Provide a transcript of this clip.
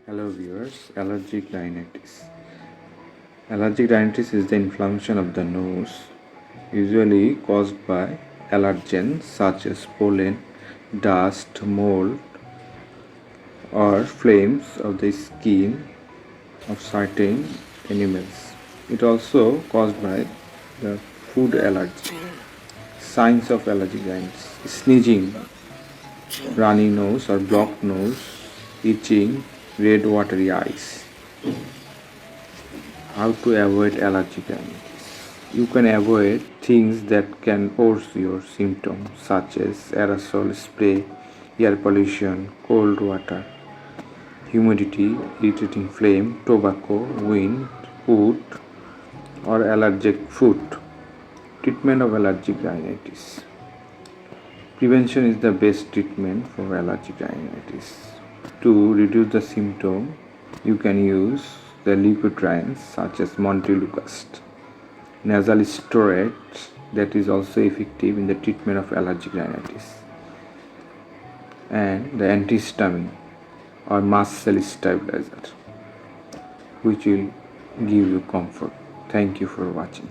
Hello viewers, allergic rhinitis. Allergic rhinitis is the inflammation of the nose, usually caused by allergens such as pollen, dust, mold, or flames of the skin of certain animals. It also caused by the food allergy. Signs of allergic rhinitis: sneezing, runny nose or blocked nose, itching, red watery eyes. How to avoid allergic rhinitis? You can avoid things that can worsen your symptoms such as aerosol spray, air pollution, cold water, humidity, irritating flame, tobacco, wind, wood, or allergic food. Treatment of allergic rhinitis. Prevention is the best treatment for allergic rhinitis. To reduce the symptom, you can use the liquid rinse such as Montelukast. Nasal steroids that is also effective in the treatment of allergic rhinitis. And the antihistamine or mast cell stabilizer, which will give you comfort. Thank you for watching.